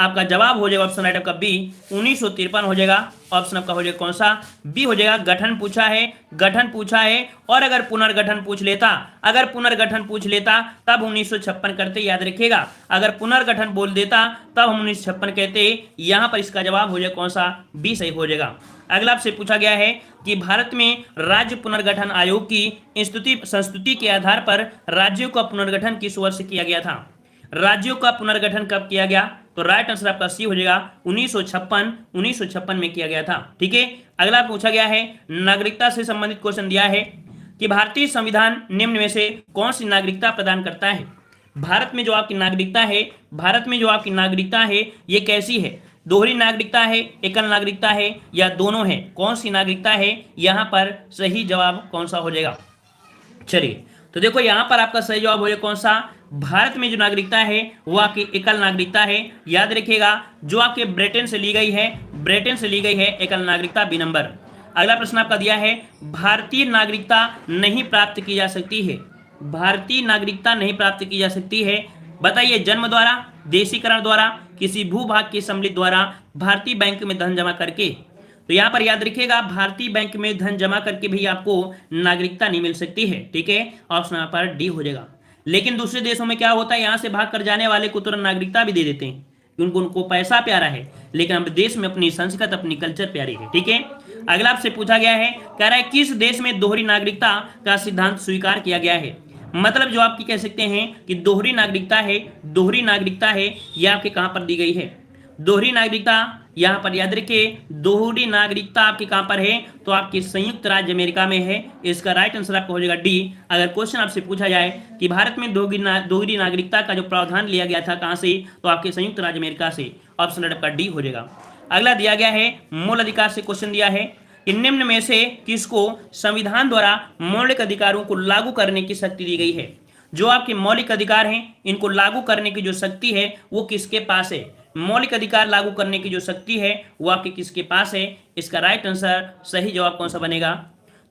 आपका जवाब हो जाएगा ऑप्शन राइट आपका बी, 1953 हो जाएगा। ऑप्शन आपका हो जाएगा कौन सा? बी हो जाएगा। गठन पूछा है, गठन पूछा है, और अगर पुनर्गठन पूछ लेता, अगर पुनर्गठन पूछ लेता तब 1956 करते। याद रखिएगा अगर पुनर्गठन बोल देता तब हम 1956 कहते। यहां पर इसका जवाब हो जाएगा कौन सा? बी सही हो जाएगा। अगला आपसे पूछा गया है कि भारत में राज्य पुनर्गठन आयोग की संस्तुति के आधार पर राज्यों का पुनर्गठन किस वर्ष किया गया था? राज्यों का पुनर्गठन कब किया गया? तो राइट आंसर आपका सी हो जाएगा 1956 में किया गया था। ठीक है, अगला पूछा गया है नागरिकता से संबंधित क्वेश्चन दिया है कि भारतीय संविधान निम्न में से कौन सी नागरिकता प्रदान करता है? भारत में जो आपकी नागरिकता है, भारत में जो आपकी नागरिकता है ये कैसी है? दोहरी नागरिकता है, एकल नागरिकता है, या दोनों है? कौन सी नागरिकता है? यहां पर सही जवाब कौन सा हो जाएगा? चलिए तो देखो यहां पर आपका सही जवाब हो जाएगा कौन सा? भारत में जो नागरिकता है वो आपकी एकल नागरिकता है। याद रखिएगा जो आपके ब्रिटेन से ली गई है, ब्रिटेन से ली गई है एकल नागरिकता, बी नंबर। अगला प्रश्न आपका दिया है भारतीय नागरिकता नहीं प्राप्त की जा सकती है। भारतीय नागरिकता नहीं प्राप्त की जा सकती है, बताइए जन्म द्वारा, देशीकरण द्वारा, किसी भूभाग के सम्मिलित द्वारा, भारतीय बैंक में धन जमा करके। तो यहां पर याद रखिएगा भारतीय बैंक में धन जमा करके भी आपको नागरिकता नहीं मिल सकती है। ठीक है, ऑप्शन यहां पर डी हो जाएगा। लेकिन दूसरे देशों में क्या होता है, यहां से भाग कर जाने वाले को तुरंत नागरिकता भी दे देते हैं क्योंकि उनको पैसा प्यारा है, लेकिन हम देश में अपनी संस्कृति, अपनी कल्चर प्यारी है। ठीक है, अगला आपसे पूछा गया है, कह रहा है किस देश में दोहरी नागरिकता का सिद्धांत स्वीकार किया गया है? मतलब जो आपकी कह सकते हैं कि दोहरी नागरिकता है, दोहरी नागरिकता है, यह आपके कहां पर दी गई है? दोहरी नागरिकता यहां पर याद रखिए दोहरी नागरिकता आपकी कहां पर है? तो आपकी संयुक्त राज्य अमेरिका में है। इसका राइट आंसर आपका हो जाएगा डी। अगर क्वेश्चन आपसे पूछा जाए कि भारत में दोहरी नागरिकता का जो प्रावधान लिया गया था कहां से, तो आपके संयुक्त राज्य अमेरिका से। ऑप्शन आपका डी हो जाएगा। अगला दिया गया है मूल अधिकार से क्वेश्चन दिया है कि निम्न में से किसको संविधान द्वारा मौलिक अधिकारों को लागू करने की शक्ति दी गई है? जो आपके मौलिक अधिकार हैं इनको लागू करने की जो शक्ति है वो किसके पास है? मौलिक अधिकार लागू करने की जो शक्ति है वो आपके किसके पास है? इसका राइट आंसर सही जवाब कौन सा बनेगा?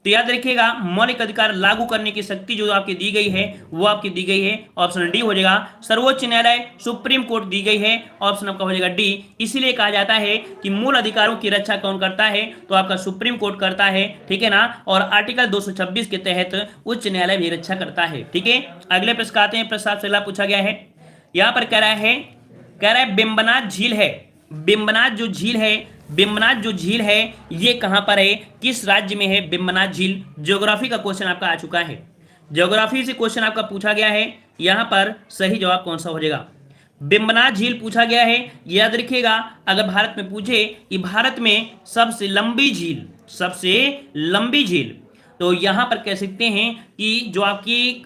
तो याद रखिएगा मौलिक अधिकार लागू करने की शक्ति जो आपकी दी गई है वो आपकी दी गई है, ऑप्शन डी हो जाएगा। सर्वोच्च न्यायालय सुप्रीम कोर्ट दी गई है, ऑप्शन आपका हो जाएगा डी। इसीलिए कहा जाता है कि मूल अधिकारों की रक्षा कौन करता है, तो आपका सुप्रीम कोर्ट करता है, ठीक है ना। और आर्टिकल 226 के तहत उच्च न्यायालय भी रक्षा करता है, ठीक है। अगले प्रश्न आते हैं, प्रश्न आपसे अगला पूछा गया है, यहां पर कह रहा है बिम्बनाथ झील है, बिम्बनाथ जो झील है ये कहां पर है, किस राज्य में है बिम्बनाथ झील। ज्योग्राफी का क्वेश्चन आपका आ चुका है, ज्योग्राफी से क्वेश्चन आपका पूछा गया है, यहां पर सही जवाब कौन सा हो जाएगा, बिम्बनाथ झील पूछा गया है। याद रखिएगा अगर भारत में पूछे कि भारत में सबसे लंबी झील, तो यहां पर कह सकते हैं कि जो आपकी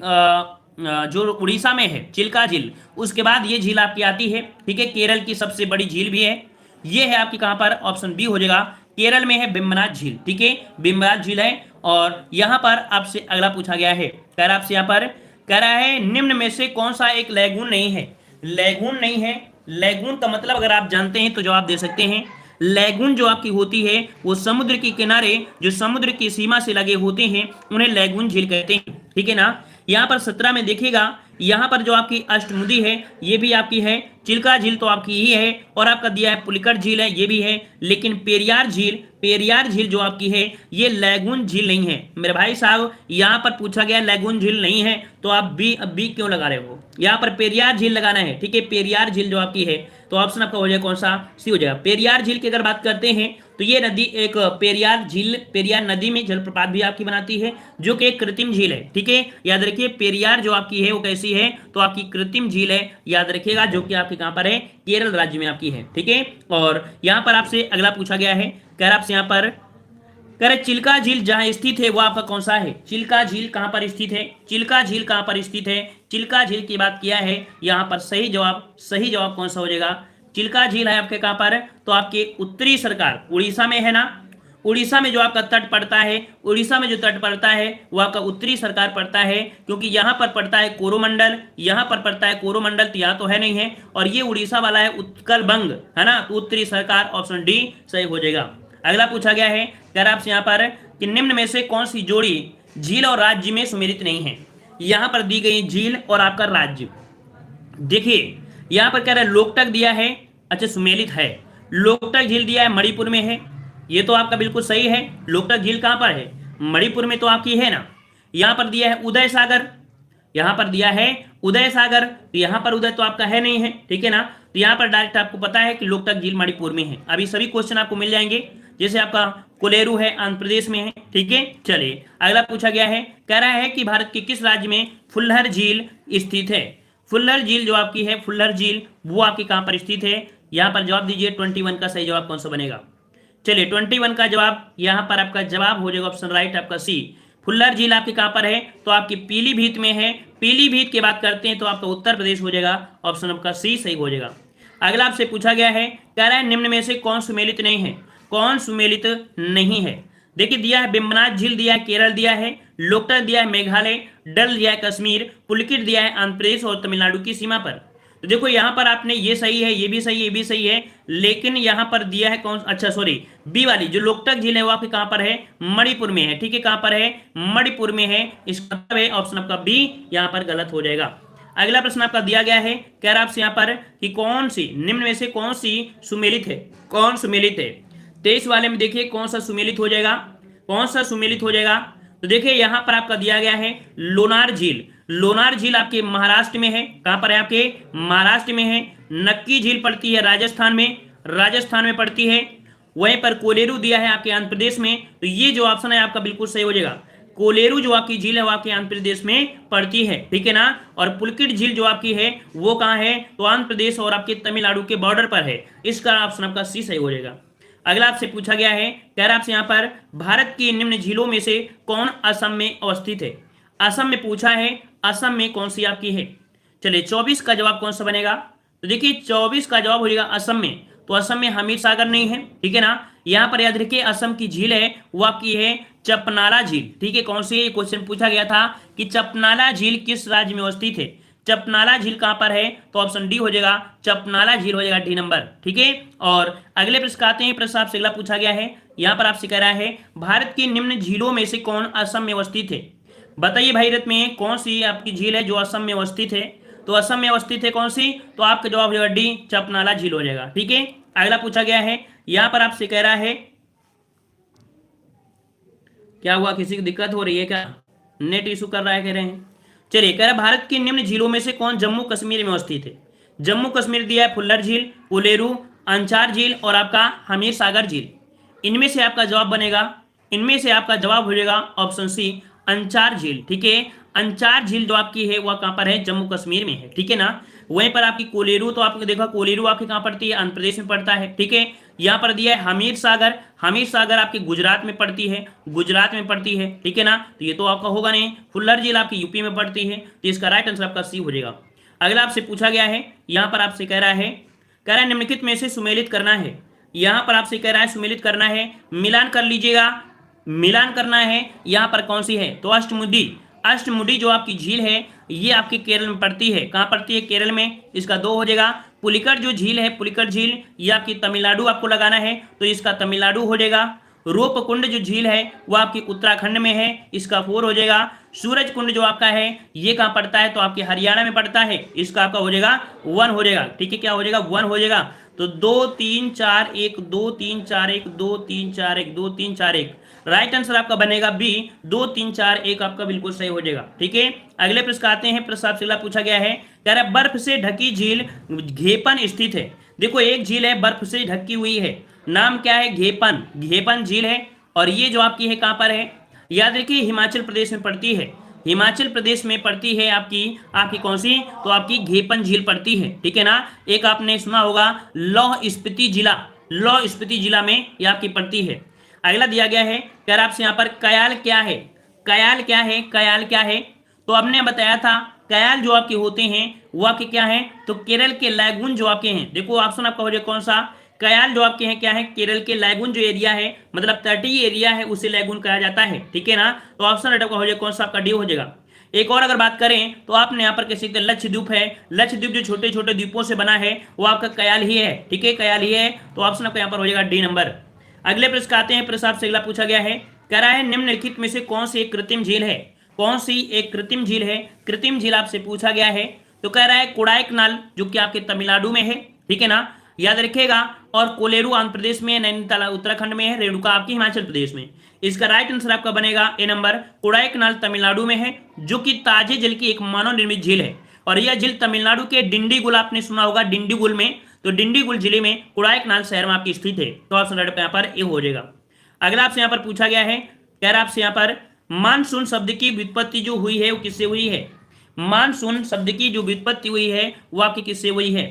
जो उड़ीसा में है चिल्का झील, उसके बाद ये झील आपकी आती है, ठीक है। केरल की सबसे बड़ी झील भी है, ये है आपकी कहां पर, ऑप्शन बी हो जाएगा, केरल में है बिम्बनाथ झील, ठीक है, बिम्बनाथ झील है। और यहां पर आपसे अगला पूछा गया है, कह रहा आपसे यहां पर कह रहा है निम्न में से कौन सा एक लैगून नहीं है, लैगून का मतलब अगर आप जानते हैं तो जवाब दे सकते हैं। लैगून जो आपकी होती है वो समुद्र के किनारे जो समुद्र की सीमा से लगे होते हैं उन्हें लैगून झील कहते हैं, ठीक है ना। यहाँ पर 17 में देखिएगा, यहाँ पर जो आपकी अष्टमुदी है ये भी आपकी है, चिल्का झील तो आपकी ही है, और आपका दिया है पुलिकट झील है ये भी है, लेकिन पेरियार झील जो आपकी है ये लैगून झील नहीं है मेरे भाई साहब। यहाँ पर पूछा गया लैगून झील नहीं है तो आप बी क्यों लगा रहे हो, यहाँ पर पेरियार झील लगाना है, ठीक है। पेरियार झील जो आपकी है तो ऑप्शन आपका हो जाएगा कौन सा, सी हो जाएगा। पेरियार झील की अगर बात करते हैं तो ये नदी एक पेरियार नदी में जलप्रपात भी आपकी बनाती है जो कि एक कृत्रिम झील है, ठीक है। याद रखिए पेरियार जो आपकी है वो कैसी है, तो आपकी कृत्रिम झील है, याद रखिएगा, जो कि आपके कहां पर है, केरल राज्य में आपकी है, ठीक है। और यहां पर आपसे अगला पूछा गया है, कह रहा आपसे यहां पर कह रहे चिल्का झील जहां स्थित है वो आपका कौन सा है, चिल्का झील कहां पर स्थित है, चिल्का झील कहां पर स्थित है, चिल्का झील की बात किया है, यहां पर सही जवाब कौन सा हो जाएगा, चिल्का झील है आपके कहां पर, तो आपके उत्तरी सरकार उड़ीसा में है ना। उड़ीसा में जो आपका तट पड़ता है, उड़ीसा में जो तट पड़ता है वो आपका उत्तरी सरकार पड़ता है, क्योंकि यहां पर पड़ता है कोरोमंडल, यहां पर पड़ता है कोरोमंडल, तो यहां तो है नहीं है, और ये उड़ीसा वाला है उत्कल बंग, है ना, तो उत्तरी सरकार, ऑप्शन डी सही हो जाएगा। अगला पूछा गया है, कह रहा आपसे यहां पर कि निम्न में से कौन सी जोड़ी झील और राज्य में सुमेलित नहीं है। यहां पर दी गई झील और आपका राज्य, देखिए यहां पर कह रहा है लोकटक दिया है, अच्छा सुमेलित है, लोकटक झील दिया है मणिपुर में है, ये तो आपका बिल्कुल सही है। लोकटक झील कहां पर है, मणिपुर में तो आपकी है ना। यहां पर दिया है उदय सागर, यहां पर दिया है उदय सागर, तो यहां पर उदय तो आपका है नहीं है, ठीक है ना। तो यहां पर डायरेक्ट आपको पता है कि लोकटक झील मणिपुर में है। अभी सभी क्वेश्चन आपको मिल जाएंगे, जैसे आपका कोलेरू है आंध्र प्रदेश में है, ठीक है। चलिए अगला पूछा गया है, कह रहा है कि भारत के किस राज्य में फुल्लर झील स्थित है। फुल्लर झील जो आपकी है, फुल्लर झील वो आपकी कहां पर स्थित है, यहां पर जवाब दीजिए। 21 का सही जवाब कौन सा बनेगा, चलिए 21 का जवाब यहां पर आपका जवाब हो जाएगा ऑप्शन राइट आपका सी। फुल्लर झील आपकी कहां पर है, तो आपकी पीलीभीत में है। पीलीभीत की बात करते हैं तो आपका उत्तर प्रदेश हो जाएगा, ऑप्शन आपका सी सही हो जाएगा। अगला आपसे पूछा गया है, कह रहा है निम्न में से कौन सुमेलित नहीं है, कौन सुमेलित नहीं है। देखिए दिया है बिम्बनाथ झील दिया है केरल दिया है, लोकटक दिया है मेघालय, डल दिया है कश्मीर, पुलिकिट दिया है आंध्र प्रदेश और तमिलनाडु की सीमा पर। तो देखो यहां पर आपने ये सही है, ये भी सही है, ये भी सही है, लेकिन यहां पर दिया है कौन, अच्छा सॉरी बी वाली जो लोकटक झील है वो आपकी कहां पर है, मणिपुर में है, ठीक है। कहां पर है, मणिपुर में है, इसका मतलब है ऑप्शन आपका बी यहां पर गलत हो जाएगा। अगला प्रश्न आपका दिया गया है, कह रहा आपसे यहां पर कि कौन सी निम्न में से कौन सी सुमेलित है, कौन सुमेलित है। 23 वाले में देखिए कौन सा सुमेलित हो जाएगा, कौन सा सुमेलित हो जाएगा। तो देखिए यहां पर आपका दिया गया है लोनार झील, लोनार झील आपके महाराष्ट्र में है, कहां पर है आपके महाराष्ट्र में है। नक्की झील पड़ती है राजस्थान में पड़ती है। वहीं पर कोलेरू दिया है आपके आंध्र प्रदेश में, तो ये जो ऑप्शन है आपका बिल्कुल सही हो जाएगा। कोलेरू जो आपकी झील है वो आपके आंध्र प्रदेश में पड़ती है, ठीक है ना। और पुलकिट झील जो आपकी है वो कहां है, तो आंध्र प्रदेश और आपके तमिलनाडु के बॉर्डर पर है, इसका ऑप्शन आपका सी सही हो जाएगा। अगला आपसे पूछा गया है, कह रहा आपसे यहां पर भारत की निम्न झीलों में से कौन असम में अवस्थित है। असम में पूछा है, असम में कौन सी आपकी है। चलिए 24 का जवाब कौन सा बनेगा, तो देखिए 24 का जवाब हो जाएगा असम में, तो असम में हमीर सागर नहीं है, ठीक है ना। यहां पर याद रखिए असम की झील है वो आपकी है चपनाला झील, ठीक है। कौन सी, क्वेश्चन पूछा गया था कि चपनाला झील किस राज्य में अवस्थित है, चपनाला झील कहां पर है, तो ऑप्शन डी हो जाएगा, चपनाला झील हो जाएगा डी नंबर, ठीक है। और अगले प्रश्न आते हैं, प्रश्न आपसे अगला पूछा गया है, यहाँ पर आपसे कह रहा है भारत की निम्न झीलों में से कौन असम में अवस्थित है। बताइए भारत में कौन सी आपकी झील है जो असम में अवस्थित है। तो असम में अवस्थित है कौन सी, तो आपका जवाब हो जाएगा डी, चपनाला झील हो जाएगा। ठीक है, अगला पूछा गया है, यहाँ पर आपसे कह रहा है, क्या हुआ, किसी की दिक्कत हो रही है क्या, नेट इशू कर रहा है कह रहे हैं। चलिए, कह रहा है भारत की निम्न झीलों में से कौन जम्मू कश्मीर में अवस्थित है। जम्मू कश्मीर दिया है फुल्लर झील, उलेरू, अंचार झील और आपका हमीर सागर झील। इनमें से आपका जवाब बनेगा, इनमें से आपका जवाब हो जाएगा ऑप्शन सी, अंचार झील। ठीक है, अंचार झील जो आपकी है वह कहां पर है, जम्मू कश्मीर में है। ठीक है ना, वहीं पर आपकी कोलेरू, तो आपने देखा कोलेरू आपकी कहां पड़ती है, आंध्र प्रदेश में पड़ता है। ठीक है, यहाँ पर दिया है हमीर सागर, हमीर सागर आपकी गुजरात में पड़ती है, गुजरात में पड़ती है। ठीक है ना, तो ये तो आपका होगा नहीं। फुल्लर झील आपकी यूपी में पड़ती है, तो इसका राइट आंसर आपका सी हो जाएगा। अगला आपसे पूछा गया है, यहाँ पर आपसे कह रहा है निम्नलिखित में से सुमेलित करना है। यहाँ पर आपसे कह रहा है सुमेलित करना है, मिलान कर लीजिएगा, मिलान करना है। यहाँ पर कौन सी है, तो अष्टमुडी, अष्टमुडी जो आपकी झील है ये आपके केरल में पड़ती है। कहाँ पड़ती है, केरल में, इसका 2 हो जाएगा। पुलिकट जो झील है, पुलिकट झील ये आपकी तमिलनाडु आपको लगाना है, तो इसका तमिलनाडु हो जाएगा। रूपकुंड जो झील है वो आपकी उत्तराखंड में है, इसका 4 हो जाएगा। सूरज कुंड जो आपका है ये कहाँ पड़ता है, तो आपके हरियाणा में पड़ता है, इसका आपका हो जाएगा 1 हो जाएगा। ठीक है, क्या हो जाएगा, 1 हो जाएगा। तो 2 3 4 1 2 3 4 1 2 3 4 1 2 3 4 1, राइट आंसर आपका बनेगा बी, 2 3 4 1 आपका बिल्कुल सही हो जाएगा। ठीक है, अगले प्रश्न आते हैं। प्रश्न आपसे अगला पूछा गया है, कह रहा है बर्फ से ढकी झील घेपन स्थित है। देखो एक झील है बर्फ से ढकी हुई है, नाम क्या है, घेपन, घेपन झील है। और ये जो आपकी है कहां पर है, याद रखिए हिमाचल प्रदेश में पड़ती है, हिमाचल प्रदेश में पड़ती है आपकी, आपकी कौन सी, तो आपकी घेपन झील पड़ती है। ठीक है ना, एक आपने सुना होगा लाहौल स्पीति जिला, लाहौल स्पीति जिला में ये आपकी पड़ती है। अगला दिया गया है, कह रहा आपसे यहाँ पर कयाल क्या है, कयाल क्या है, कयाल क्या है। तो हमने बताया था कयाल जो आपके होते हैं वो आपके क्या है, तो केरल के लैगून जो आपके हैं। देखो ऑप्शन आपका हो जाए कौन सा, कयाल जो आपके हैं क्या है, केरल के लैगून जो एरिया है, मतलब तटीय एरिया है उसे लैगून कहा जाता है। ठीक है ना, तो ऑप्शन राइट आपका हो जाए कौन सा, आपका डी हो जाएगा। एक और अगर बात करें तो आपने यहाँ पर कह सकते हैं लक्षद्वीप है, लक्षद्वीप जो छोटे छोटे द्वीपों से बना है वो आपका कयाल ही है। ठीक है, कयाल ही है, तो ऑप्शन आपका यहाँ पर हो जाएगा डी नंबर। अगले प्रश्न आते हैं। प्रश्न आपसे अगला पूछा गया है, कह रहा है निम्नलिखित में से कौन सी एक कृत्रिम झील है, कौन सी एक कृत्रिम झील है, कृत्रिम झील आपसे पूछा गया है। तो कह रहा है कोडाईकनाल जो कि आपके तमिलनाडु में है। ठीक है ना, याद रखिएगा। और कोलेरू आंध्र प्रदेश में, नैनीताल उत्तराखंड में है, रेणुका आपकी हिमाचल प्रदेश में। इसका राइट आंसर आपका बनेगा ए नंबर, कोडाईकनाल तमिलनाडु में है, जो कि ताजे जल की एक मानव निर्मित झील है। और यह झील तमिलनाडु के डिंडीगुल, आपने सुना होगा डिंडीगुल में, तो डिंडीगुल जिले में कोडाईकनाल शहर में आपकी स्थित है। तो ऑप्शन राइट यहाँ पर ए हो जाएगा। अगला आपसे यहाँ पर पूछा गया है, कह रहा आपसे यहाँ पर मानसून शब्द की व्युत्पत्ति जो हुई है वो किससे हुई है, मानसून शब्द की जो व्युत्पत्ति हुई है वो आपकी किससे हुई है।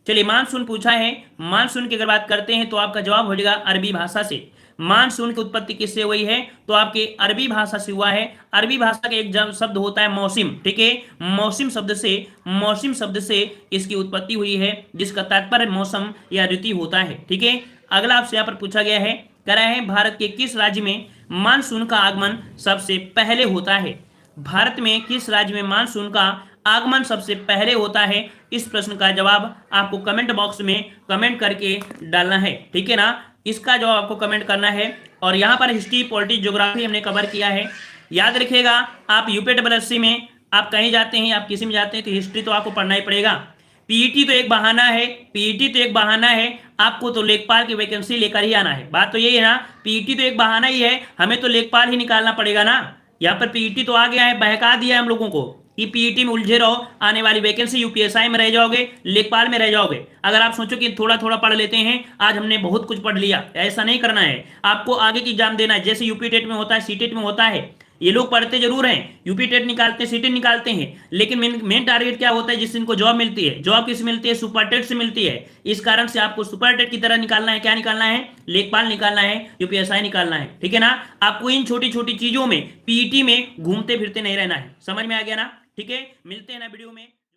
चलिए मानसून पूछा है, मानसून की अगर बात करते हैं तो आपका जवाब हो जाएगा अरबी भाषा से। मानसून की उत्पत्ति किससे हुई है, तो आपके अरबी भाषा से हुआ है। अरबी भाषा का एक शब्द होता है मौसम। ठीक है, मौसम शब्द से, मौसम शब्द से इसकी उत्पत्ति हुई है, जिसका तात्पर्य मौसम या ऋतु होता है। ठीक है, अगला आपसे यहाँ पर पूछा गया है, कह रहा है भारत के किस राज्य में मानसून का आगमन सबसे पहले होता है। भारत में किस राज्य में मानसून का आगमन सबसे पहले होता है। इस प्रश्न का जवाब आपको कमेंट बॉक्स में कमेंट करके डालना है। ठीक है ना, इसका जवाब आपको कमेंट करना है। और यहाँ पर हिस्ट्री, पॉलिटिक्स, ज्योग्राफी हमने कवर किया है। याद रखिएगा, आप यूपीएससी में आप कहीं जाते हैं, आप किसी में जाते हैं तो हिस्ट्री तो आपको पढ़ना ही पड़ेगा। पीईटी तो एक बहाना है, पीईटी तो एक बहाना है, आपको तो लेखपाल की वैकेंसी लेकर ही आना है। बात तो यही है ना, पीईटी तो एक बहाना ही है, हमें तो लेखपाल ही निकालना पड़ेगा ना। यहाँ पर पीईटी तो आ गया है, बहका दिया है हम लोगों को कि पीईटी में उलझे रहो, आने वाली वैकेंसी यूपीएसआई में रह जाओगे, लेखपाल में रह जाओगे। अगर आप सोचो कि थोड़ा थोड़ा पढ़ लेते हैं, आज हमने बहुत कुछ पढ़ लिया, ऐसा नहीं करना है। आपको आगे की एग्जाम देना है, जैसे यूपी टेट में होता है, सीटेट में होता है। ये लोग पढ़ते जरूर हैं, यूपी टेट निकालते हैं, सीटेट निकालते हैं, लेकिन मेन टारगेट क्या होता है, जिससे इनको जॉब मिलती है। जॉब किस मिलती है, सुपर टेट से मिलती है। इस कारण से आपको सुपर टेट की तरह निकालना है, क्या निकालना है, लेखपाल निकालना है, यूपीएसआई निकालना है। ठीक है ना, आपको इन छोटी छोटी चीजों में, पीईटी में घूमते फिरते नहीं रहना है। समझ में आ गया ना। ठीक है, मिलते हैं ना वीडियो में।